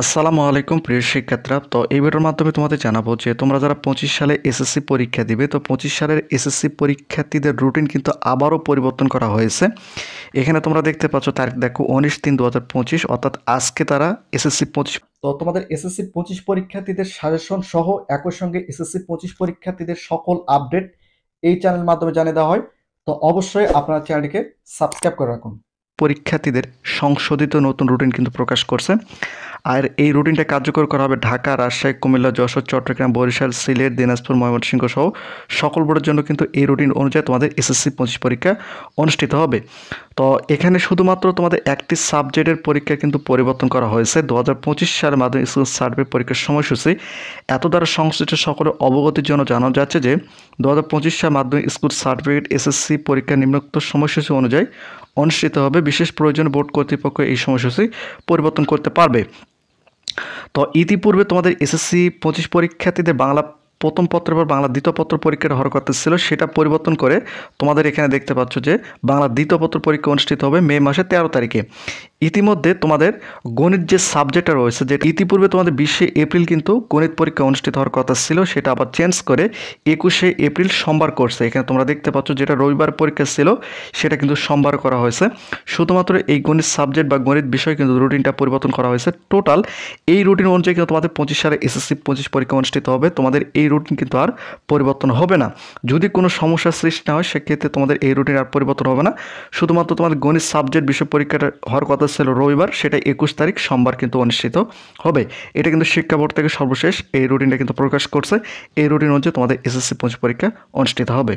আসসালামু আলাইকুম প্রিয় শিক্ষার্থীরা। তো এই ভিডিওর মাধ্যমে তোমাদের জানাবো যে তোমরা যারা 25 সালে এসএসসি পরীক্ষা দিবে, তো 25 সালের এসএসসি পরীক্ষার্থীদের রুটিন কিন্তু আবারও পরিবর্তন করা হয়েছে। এখানে তোমরা দেখতে পাচ্ছ তারিখ দেখো 19/3/2025, অর্থাৎ আজকে তারা এসএসসি 25, তো তোমাদের এসএসসি 25 পরীক্ষার্থীদের সাজেশন সহ একই সঙ্গে এসএসসি 25 পরীক্ষার্থীদের সকল আপডেট এই চ্যানেলের মাধ্যমে জানিয়ে দেওয়া হয়। তো অবশ্যই আপনারা চ্যানেলটিকে সাবস্ক্রাইব করে রাখুন। পরীক্ষার্থীদের সংশোধিত নতুন রুটিন কিন্তু প্রকাশ করছে। আর এই রুটিনটা কার্যকর করা হবে ঢাকা, রাজশাহী, কুমিল্লা, যশোর, চট্টগ্রাম, বরিশাল, সিলেট, দিনাজপুর, ময়মনসিংহ সহ সকল বোর্ডের জন্য কিন্তু এই রুটিন অনুযায়ী তোমাদের এসএসসি 25 পরীক্ষা অনুষ্ঠিত হবে। তো এখানে শুধুমাত্র তোমাদের একটি সাবজেক্টের পরীক্ষা কিন্তু পরিবর্তন করা হয়েছে। 2025 সালের মাধ্যমিক স্কুল সার্টিফিকেট পরীক্ষার সময়সূচি এত দ্বারা সংশ্লিষ্ট সকলের অবগতির জন্য জানানো যাচ্ছে যে 2025 সাল মাধ্যমিক স্কুল সার্টিফিকেট এসএসসি পরীক্ষা নিম্নোক্ত সময়সূচি অনুযায়ী অনুষ্ঠিত হবে। বিশেষ প্রয়োজনে বোর্ড কর্তৃপক্ষ এই সময়সূচি পরিবর্তন করতে পারবে। তো ইতিপূর্বে তোমাদের এসএসসি 25 পরীক্ষার্থীদের বাংলা প্রথম পত্রের পর বাংলা দ্বিতীয় পত্র পরীক্ষার হওয়ার কথা ছিল, সেটা পরিবর্তন করে তোমাদের এখানে দেখতে পাচ্ছ যে বাংলা দ্বিতীয় পত্র পরীক্ষা অনুষ্ঠিত হবে মে মাসের 13 তারিখে। ইতিমধ্যে তোমাদের গণিত যে সাবজেক্টটা রয়েছে, যে ইতিপূর্বে তোমাদের 20শে এপ্রিল কিন্তু গণিত পরীক্ষা অনুষ্ঠিত হওয়ার কথা ছিল, সেটা আবার চেঞ্জ করে 21শে এপ্রিল সোমবার করছে। এখানে তোমরা দেখতে পাচ্ছ যেটা রবিবার পরীক্ষা ছিল সেটা কিন্তু সোমবার করা হয়েছে। শুধুমাত্র এই গণিত সাবজেক্ট বা গণিত বিষয় কিন্তু রুটিনটা পরিবর্তন করা হয়েছে। টোটাল এই রুটিন অনুযায়ী কিন্তু তোমাদের 25 সালে এসএসসি 25 পরীক্ষা অনুষ্ঠিত হবে। তোমাদের এই রুটিন কিন্তু আর পরিবর্তন হবে না। যদি কোনো সমস্যার সৃষ্টি না হয় সেক্ষেত্রে তোমাদের এই রুটিন আর পরিবর্তন হবে না। শুধুমাত্র তোমাদের গণিত সাবজেক্ট বিষয় পরীক্ষাটা হওয়ার কথা ছিল রবিবার, সেটা 21 তারিখ সোমবার কিন্তু অনুষ্ঠিত হবে। এটা কিন্তু শিক্ষা বোর্ড থেকে সর্বশেষ এই রুটিনটা কিন্তু প্রকাশ করছে। এই রুটিন অনুযায়ী তোমাদের এসএসসি 25 পরীক্ষা অনুষ্ঠিত হবে।